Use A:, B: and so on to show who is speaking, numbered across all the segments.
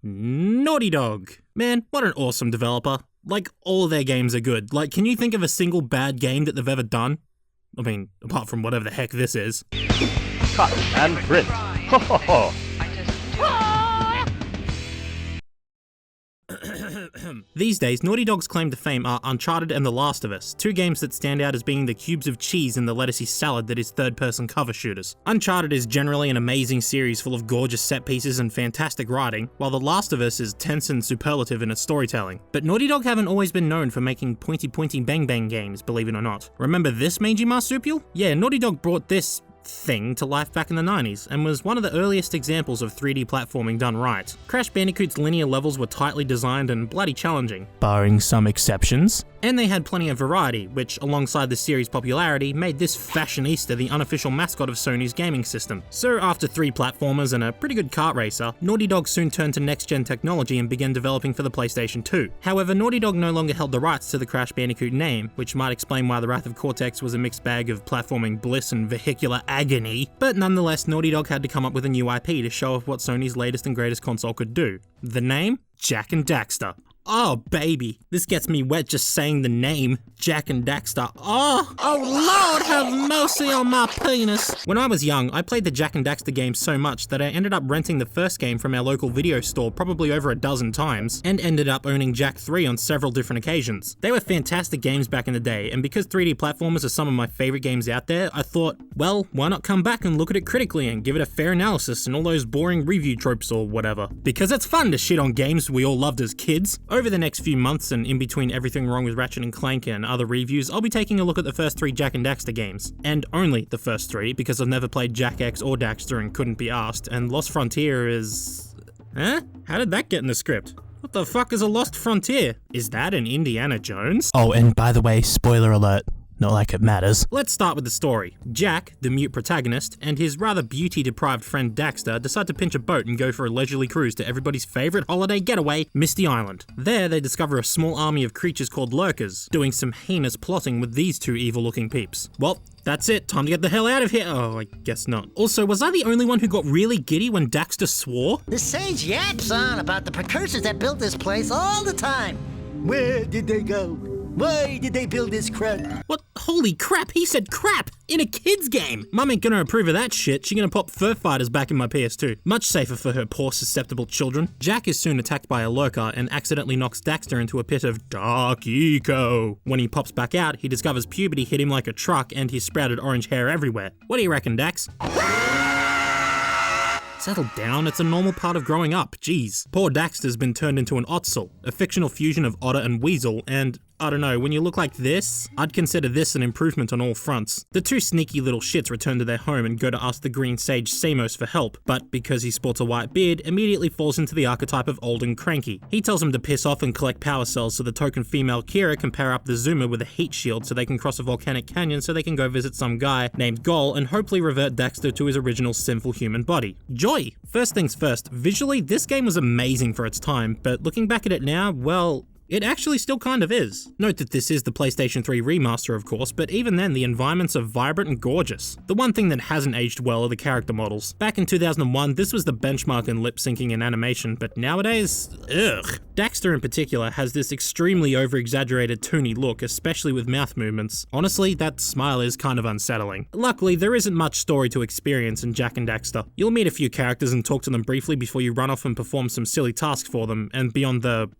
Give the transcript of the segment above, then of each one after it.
A: Naughty Dog. Man, what an awesome developer. Like, all of their games are good. Like, can you think of a single bad game that they've ever done? I mean, apart from whatever the heck this is.
B: Cut and print. Ho ho ho.
A: These days, Naughty Dog's claim to fame are Uncharted and The Last of Us, two games that stand out as being the cubes of cheese in the lettucey salad that is third-person cover shooters. Uncharted is generally an amazing series full of gorgeous set pieces and fantastic writing, while The Last of Us is tense and superlative in its storytelling. But Naughty Dog haven't always been known for making pointy bang bang games, believe it or not. Remember this mangy marsupial? Yeah, Naughty Dog brought this thing to life back in the 90s, and was one of the earliest examples of 3D platforming done right. Crash Bandicoot's linear levels were tightly designed and bloody challenging, barring some exceptions. And they had plenty of variety, which, alongside the series' popularity, made this fashionista the unofficial mascot of Sony's gaming system. So after 3 platformers and a pretty good kart racer, Naughty Dog soon turned to next-gen technology and began developing for the PlayStation 2. However, Naughty Dog no longer held the rights to the Crash Bandicoot name, which might explain why the Wrath of Cortex was a mixed bag of platforming bliss and vehicular agony, but nonetheless, Naughty Dog had to come up with a new IP to show off what Sony's latest and greatest console could do. The name? Jak and Daxter. Oh baby, this gets me wet just saying the name, Jak and Daxter. Oh Lord have mercy on my penis. When I was young, I played the Jak and Daxter games so much that I ended up renting the first game from our local video store probably over a dozen times, and ended up owning Jak 3 on several different occasions. They were fantastic games back in the day, and because 3D platformers are some of my favorite games out there, I thought, well, why not come back and look at it critically and give it a fair analysis and all those boring review tropes or whatever. Because it's fun to shit on games we all loved as kids. Over the next few months, and in between everything wrong with Ratchet and Clank and other reviews, I'll be taking a look at the first 3 Jak and Daxter games. And only the first 3, because I've never played Jak X or Daxter and couldn't be asked, and Lost Frontier is... Huh? How did that get in the script? What the fuck is a Lost Frontier? Is that an Indiana Jones?
C: Oh, and by the way, spoiler alert. Not like it matters.
A: Let's start with the story. Jak, the mute protagonist, and his rather beauty-deprived friend Daxter decide to pinch a boat and go for a leisurely cruise to everybody's favourite holiday getaway, Misty Island. There, they discover a small army of creatures called lurkers, doing some heinous plotting with these 2 evil-looking peeps. Well, that's it, time to get the hell out of here. Oh, I guess not. Also, was I the only one who got really giddy when Daxter swore?
D: The sage yaps on about the precursors that built this place all the time. Where did they go? Why did they build this crap?
A: What? Holy crap, he said crap! In a kid's game! Mum ain't gonna approve of that shit, she's gonna pop Fur Fighters back in my PS2. Much safer for her poor susceptible children. Jak is soon attacked by a lurker and accidentally knocks Daxter into a pit of dark eco. When he pops back out, he discovers puberty hit him like a truck and he's sprouted orange hair everywhere. What do you reckon, Dax? Settle down, it's a normal part of growing up, jeez. Poor Daxter's been turned into an Ottsel, a fictional fusion of otter and weasel, and I don't know, when you look like this, I'd consider this an improvement on all fronts. The 2 sneaky little shits return to their home and go to ask the green sage Samos for help, but because he sports a white beard, immediately falls into the archetype of old and cranky. He tells them to piss off and collect power cells so the token female Kira can power up the Zoomer with a heat shield so they can cross a volcanic canyon so they can go visit some guy named Gol and hopefully revert Daxter to his original sinful human body. Joy! First things first, visually, this game was amazing for its time, but looking back at it now, well, it actually still kind of is. Note that this is the PlayStation 3 remaster, of course, but even then the environments are vibrant and gorgeous. The one thing that hasn't aged well are the character models. Back in 2001, this was the benchmark in lip syncing and animation, but nowadays, ugh. Daxter in particular has this extremely over-exaggerated toony look, especially with mouth movements. Honestly, that smile is kind of unsettling. Luckily, there isn't much story to experience in Jak and Daxter. You'll meet a few characters and talk to them briefly before you run off and perform some silly tasks for them, and beyond the,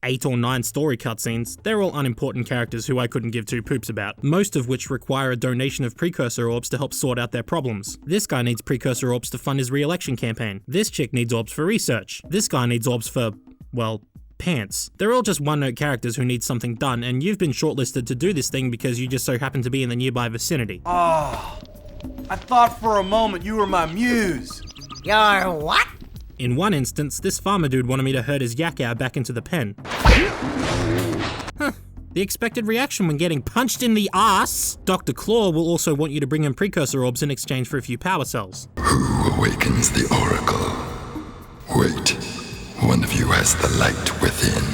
A: 8 or 9 story cutscenes, they're all unimportant characters who I couldn't give 2 poops about, most of which require a donation of Precursor Orbs to help sort out their problems. This guy needs Precursor Orbs to fund his re-election campaign. This chick needs Orbs for research. This guy needs Orbs for, well, pants. They're all just one-note characters who need something done, and you've been shortlisted to do this thing because you just so happen to be in the nearby vicinity.
E: Oh, I thought for a moment you were my muse.
D: Your what?
A: In one instance, this farmer dude wanted me to herd his yak owl back into the pen. Huh. The expected reaction when getting punched in the ass. Dr. Claw will also want you to bring him Precursor Orbs in exchange for a few power cells.
F: Who awakens the Oracle? Wait, one of you has the light within.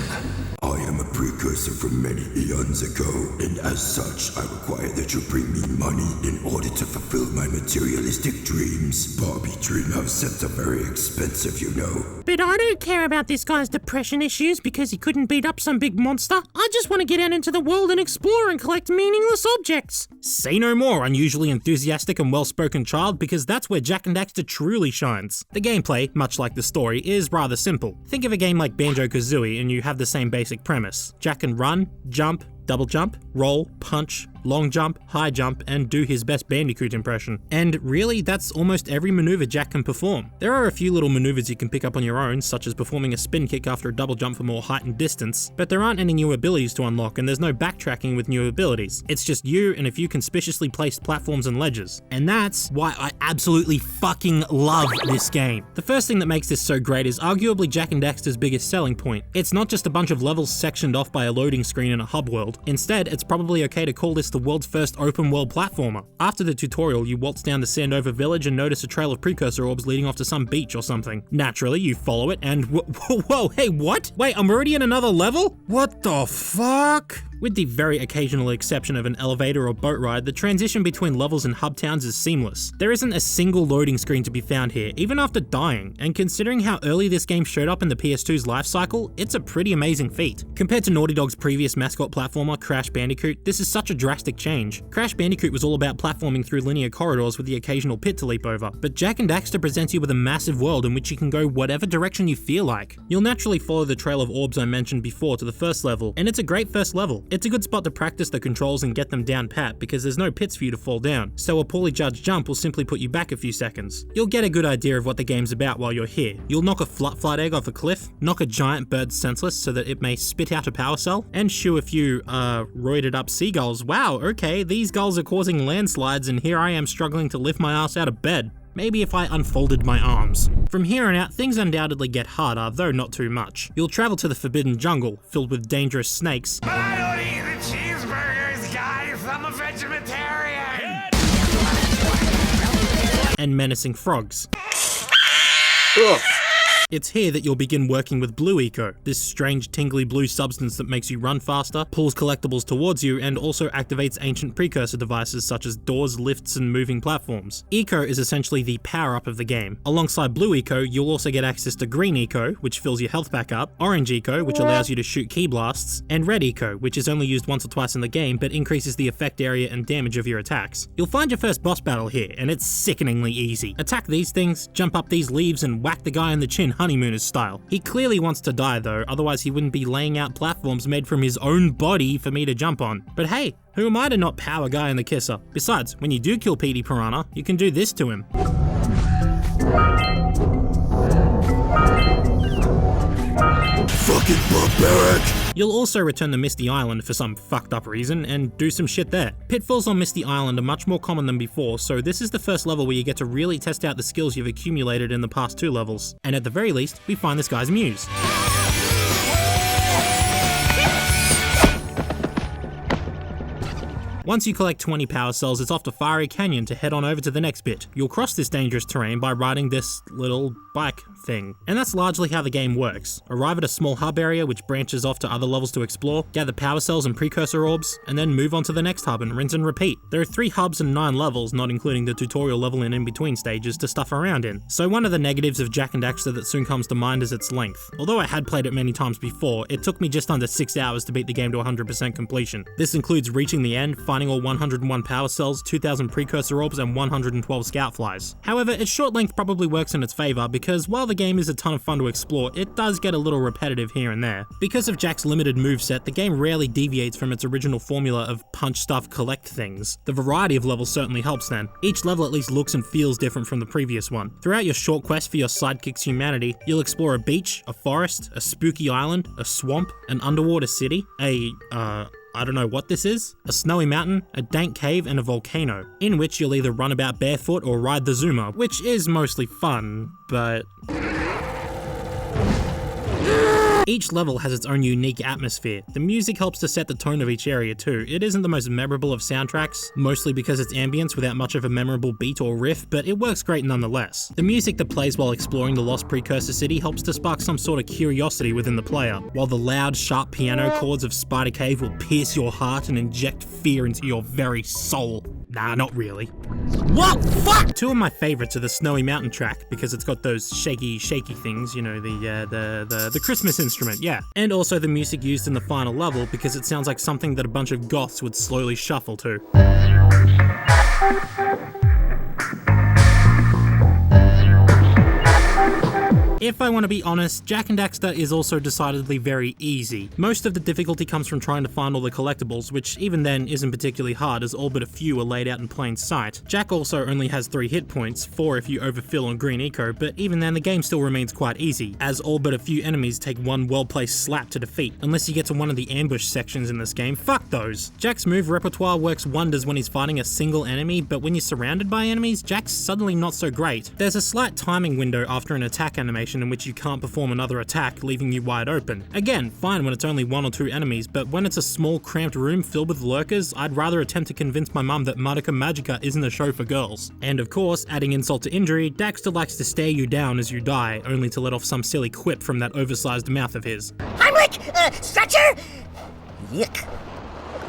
G: I am a Precursor
F: precursor from many eons ago, and as such, I require that you bring me money in order to fulfill my materialistic dreams. Barbie Dreamhouse sets are very expensive, you know.
A: But I don't care about this guy's depression issues because he couldn't beat up some big monster. I just want to get out into the world and explore and collect meaningless objects. Say no more, unusually enthusiastic and well-spoken child, because that's where Jak and Daxter truly shines. The gameplay, much like the story, is rather simple. Think of a game like Banjo-Kazooie and you have the same basic premise. Jak can run, jump, double jump, roll, punch, long jump, high jump, and do his best Bandicoot impression. And really, that's almost every maneuver Jak can perform. There are a few little maneuvers you can pick up on your own, such as performing a spin kick after a double jump for more height and distance, but there aren't any new abilities to unlock and there's no backtracking with new abilities. It's just you and a few conspicuously placed platforms and ledges. And that's why I absolutely fucking love this game. The first thing that makes this so great is arguably Jak and Daxter's biggest selling point. It's not just a bunch of levels sectioned off by a loading screen in a hub world. Instead, it's probably okay to call this the world's first open world platformer. After the tutorial, you waltz down the Sandover village and notice a trail of precursor orbs leading off to some beach or something. Naturally, you follow it and whoa, hey, what? Wait, I'm already in another level? What the fuck? With the very occasional exception of an elevator or boat ride, the transition between levels and hub towns is seamless. There isn't a single loading screen to be found here, even after dying, and considering how early this game showed up in the PS2's life cycle, it's a pretty amazing feat. Compared to Naughty Dog's previous mascot platformer, Crash Bandicoot, this is such a drastic change. Crash Bandicoot was all about platforming through linear corridors with the occasional pit to leap over, but Jak and Daxter presents you with a massive world in which you can go whatever direction you feel like. You'll naturally follow the trail of orbs I mentioned before to the first level, and it's a great first level. It's a good spot to practice the controls and get them down pat because there's no pits for you to fall down, so a poorly judged jump will simply put you back a few seconds. You'll get a good idea of what the game's about while you're here. You'll knock a flight egg off a cliff, knock a giant bird senseless so that it may spit out a power cell, and shoo a few, roided up seagulls. Wow, okay, these gulls are causing landslides and here I am struggling to lift my ass out of bed. Maybe if I unfolded my arms. From here on out, things undoubtedly get harder, though not too much. You'll travel to the forbidden jungle, filled with dangerous snakes.
G: I don't eat the cheeseburgers, guys. I'm a vegetarian.
A: And menacing frogs. It's here that you'll begin working with Blue Eco, this strange tingly blue substance that makes you run faster, pulls collectibles towards you, and also activates ancient precursor devices such as doors, lifts, and moving platforms. Eco is essentially the power-up of the game. Alongside Blue Eco, you'll also get access to Green Eco, which fills your health back up, Orange Eco, which allows you to shoot key blasts, and Red Eco, which is only used once or twice in the game, but increases the effect area and damage of your attacks. You'll find your first boss battle here, and it's sickeningly easy. Attack these things, jump up these leaves, and whack the guy in the chin Honeymooners style. He clearly wants to die though, otherwise he wouldn't be laying out platforms made from his own body for me to jump on. But hey, who am I to not power Guy in the Kisser? Besides, when you do kill Petey Piranha, you can do this to him.
F: Fucking barbaric!
A: You'll also return to Misty Island for some fucked up reason and do some shit there. Pitfalls on Misty Island are much more common than before, so this is the first level where you get to really test out the skills you've accumulated in the past 2 levels. And at the very least, we find this guy's Muse. Once you collect 20 power cells, it's off to Fiery Canyon to head on over to the next bit. You'll cross this dangerous terrain by riding this little bike thing. And that's largely how the game works. Arrive at a small hub area which branches off to other levels to explore, gather power cells and precursor orbs, and then move on to the next hub and rinse and repeat. There are 3 hubs and 9 levels, not including the tutorial level and in-between stages to stuff around in. So one of the negatives of Jak and Daxter that soon comes to mind is its length. Although I had played it many times before, it took me just under 6 hours to beat the game to 100% completion. This includes reaching the end, finding all 101 power cells, 2,000 precursor orbs, and 112 scout flies. However, its short length probably works in its favor because while the game is a ton of fun to explore, it does get a little repetitive here and there. Because of Jak's limited moveset, the game rarely deviates from its original formula of punch stuff, collect things. The variety of levels certainly helps then. Each level at least looks and feels different from the previous one. Throughout your short quest for your sidekick's humanity, you'll explore a beach, a forest, a spooky island, a swamp, an underwater city, I don't know what this is, a snowy mountain, a dank cave, and a volcano, in which you'll either run about barefoot or ride the Zoomer, which is mostly fun, but... Each level has its own unique atmosphere. The music helps to set the tone of each area too. It isn't the most memorable of soundtracks, mostly because it's ambience without much of a memorable beat or riff, but it works great nonetheless. The music that plays while exploring the lost Precursor City helps to spark some sort of curiosity within the player, while the loud, sharp piano chords of Spider Cave will pierce your heart and inject fear into your very soul. Nah, not really. What? Fuck! Two of my favorites are the Snowy Mountain track, because it's got those shaky things, you know, the Christmas instrument, yeah. And also the music used in the final level, because it sounds like something that a bunch of goths would slowly shuffle to. If I want to be honest, Jak and Daxter is also decidedly very easy. Most of the difficulty comes from trying to find all the collectibles, which even then isn't particularly hard as all but a few are laid out in plain sight. Jak also only has 3 hit points, 4 if you overfill on green eco, but even then the game still remains quite easy, as all but a few enemies take one well-placed slap to defeat. Unless you get to one of the ambush sections in this game, fuck those! Jak's move repertoire works wonders when he's fighting a single enemy, but when you're surrounded by enemies, Jak's suddenly not so great. There's a slight timing window after an attack animation in which you can't perform another attack, leaving you wide open. Again, fine when it's only 1 or 2 enemies, but when it's a small cramped room filled with lurkers, I'd rather attempt to convince my mum that Madoka Magica isn't a show for girls. And of course, adding insult to injury, Daxter likes to stare you down as you die, only to let off some silly quip from that oversized mouth of his.
D: Heimlich! Stretcher! Yuck.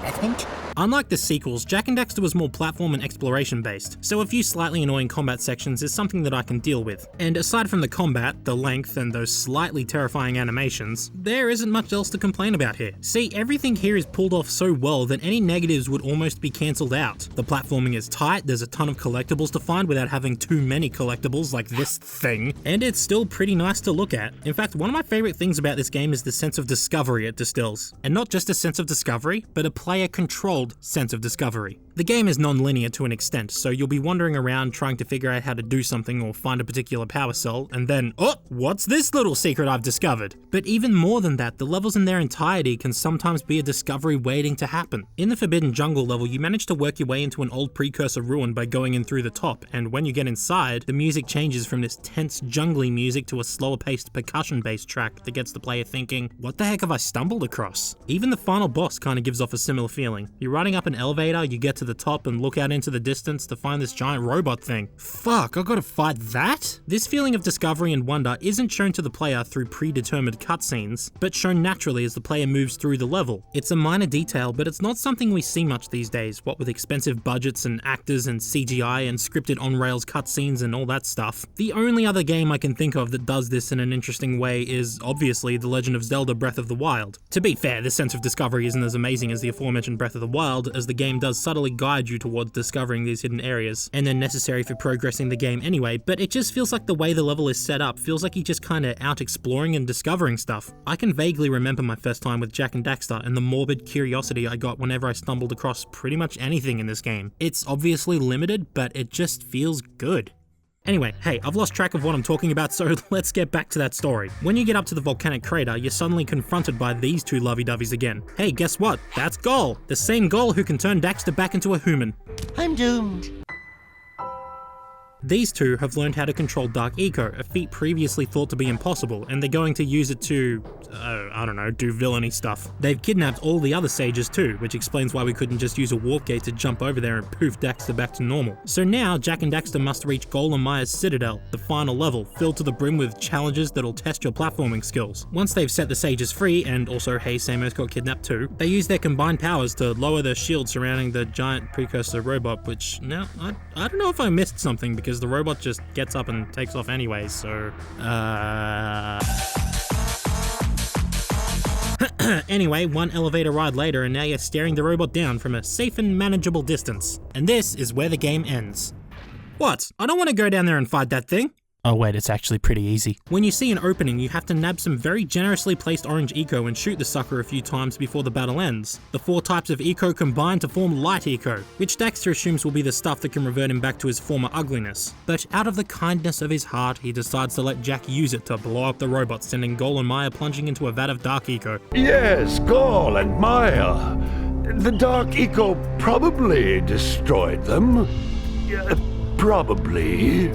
D: I think.
A: Unlike the sequels, Jak and Daxter was more platform and exploration based, so a few slightly annoying combat sections is something that I can deal with. And aside from the combat, the length, and those slightly terrifying animations, there isn't much else to complain about here. See, everything here is pulled off so well that any negatives would almost be cancelled out. The platforming is tight, there's a ton of collectibles to find without having too many collectibles like this thing, and it's still pretty nice to look at. In fact, one of my favorite things about this game is the sense of discovery it distills. And not just a sense of discovery, but a player-controlled sense of discovery. The game is non-linear to an extent, so you'll be wandering around trying to figure out how to do something or find a particular power cell, and then, oh, what's this little secret I've discovered? But even more than that, the levels in their entirety can sometimes be a discovery waiting to happen. In the Forbidden Jungle level, you manage to work your way into an old Precursor ruin by going in through the top, and when you get inside, the music changes from this tense, jungly music to a slower-paced, percussion-based track that gets the player thinking, what the heck have I stumbled across? Even the final boss kind of gives off a similar feeling. You're riding up an elevator, you get to the top and look out into the distance to find this giant robot thing. Fuck, I gotta fight that? This feeling of discovery and wonder isn't shown to the player through predetermined cutscenes, but shown naturally as the player moves through the level. It's a minor detail, but it's not something we see much these days, what with expensive budgets and actors and CGI and scripted on-rails cutscenes and all that stuff. The only other game I can think of that does this in an interesting way is, obviously, The Legend of Zelda Breath of the Wild. To be fair, this sense of discovery isn't as amazing as the aforementioned Breath of the Wild, as the game does subtly guide you towards discovering these hidden areas, and they're necessary for progressing the game anyway, but it just feels like the way the level is set up feels like you're just kinda out exploring and discovering stuff. I can vaguely remember my first time with Jak and Daxter and the morbid curiosity I got whenever I stumbled across pretty much anything in this game. It's obviously limited, but it just feels good. Anyway, hey, I've lost track of what I'm talking about, so let's get back to that story. When you get up to the volcanic crater, you're suddenly confronted by these two lovey-doveys again. Hey, guess what? That's Gol! The same Gol who can turn Daxter back into a human.
D: I'm doomed.
A: These two have learned how to control Dark Eco, a feat previously thought to be impossible, and they're going to use it to, I don't know, do villainy stuff. They've kidnapped all the other sages too, which explains why we couldn't just use a warp gate to jump over there and poof Daxter back to normal. So now, Jak and Daxter must reach Golem Maya's Citadel, the final level, filled to the brim with challenges that'll test your platforming skills. Once they've set the sages free, and also hey, Samus got kidnapped too, they use their combined powers to lower the shield surrounding the giant Precursor robot, which, now, I don't know if I missed something, because the robot just gets up and takes off anyways, so... Anyway, one elevator ride later and now you're staring the robot down from a safe and manageable distance. And this is where the game ends. What? I don't want to go down there and fight that thing.
C: Oh wait, it's actually pretty easy.
A: When you see an opening, you have to nab some very generously placed orange eco and shoot the sucker a few times before the battle ends. The 4 types of eco combine to form light eco, which Daxter assumes will be the stuff that can revert him back to his former ugliness. But out of the kindness of his heart, he decides to let Jak use it to blow up the robot, sending Gol and Maya plunging into a vat of dark eco.
F: Yes, Gol and Maya. The dark eco probably destroyed them. Probably.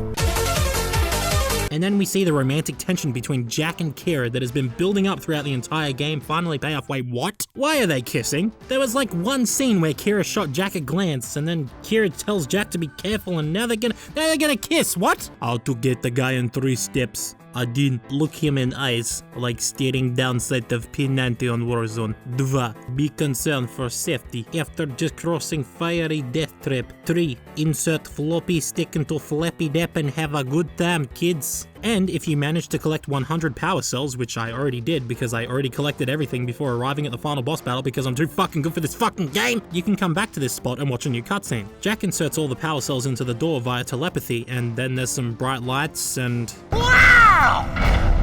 A: And then we see the romantic tension between Jak and Kira that has been building up throughout the entire game finally pay off. Wait, what? Why are they kissing? There was like one scene where Kira shot Jak a glance, and then Kira tells Jak to be careful, and now they're gonna kiss. What? How to get the guy in 3 steps. I didn't look him in eyes, like staring down sight of P90 on Warzone. 2. Be concerned for safety after just crossing fiery death trap. 3. Insert floppy stick into flappy dap and have a good time, kids. And if you manage to collect 100 power cells, which I already did because I already collected everything before arriving at the final boss battle because I'm too fucking good for this fucking game, you can come back to this spot and watch a new cutscene. Jak inserts all the power cells into the door via telepathy, and then there's some bright lights and...
G: Wow!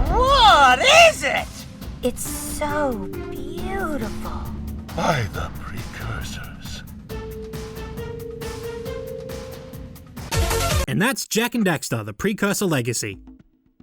G: What is it?
H: It's so beautiful.
F: By the Precursors.
A: And that's Jak and Daxter, the Precursor Legacy.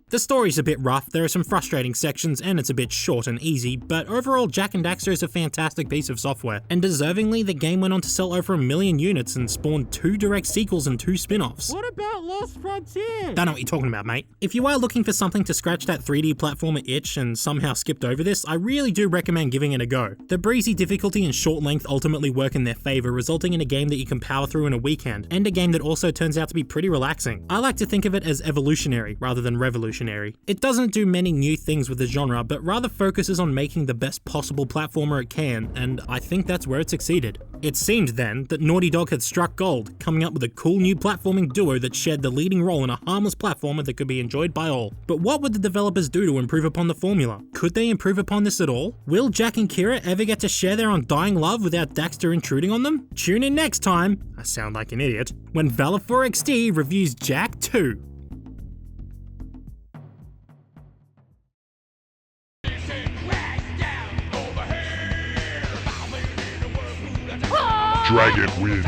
A: The story's a bit rough, there are some frustrating sections, and it's a bit short and easy, but overall Jak and Daxter is a fantastic piece of software, and deservingly the game went on to sell over 1 million units and spawned 2 direct sequels and 2 spin-offs.
C: What about Lost Frontier?
A: Don't know what you're talking about, mate. If you are looking for something to scratch that 3D platformer itch and somehow skipped over this, I really do recommend giving it a go. The breezy difficulty and short length ultimately work in their favor, resulting in a game that you can power through in a weekend, and a game that also turns out to be pretty relaxing. I like to think of it as evolutionary rather than revolutionary. It doesn't do many new things with the genre, but rather focuses on making the best possible platformer it can, and I think that's where it succeeded. It seemed then that Naughty Dog had struck gold, coming up with a cool new platforming duo that shared the leading role in a harmless platformer that could be enjoyed by all. But what would the developers do to improve upon the formula? Could they improve upon this at all? Will Jak and Kira ever get to share their undying love without Daxter intruding on them? Tune in next time, I sound like an idiot, when valeforXD reviews Jak 2.
F: Dragon wins.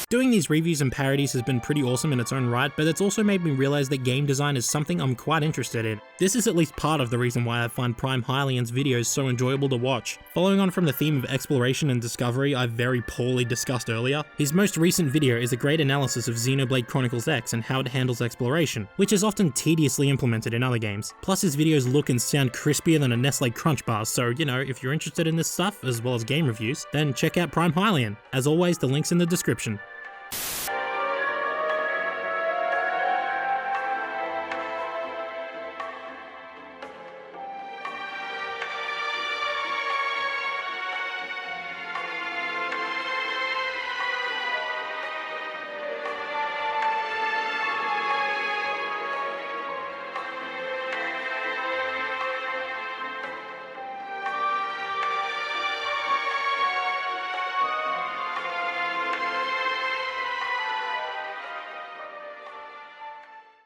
A: Doing these reviews and parodies has been pretty awesome in its own right, but it's also made me realize that game design is something I'm quite interested in. This is at least part of the reason why I find Prime Hylian's videos so enjoyable to watch. Following on from the theme of exploration and discovery I very poorly discussed earlier, his most recent video is a great analysis of Xenoblade Chronicles X and how it handles exploration, which is often tediously implemented in other games. Plus his videos look and sound crispier than a Nestle Crunch bar, so you know, if you're interested in this stuff as well as game reviews, then check out Prime Hylian. As always, the link's in the description.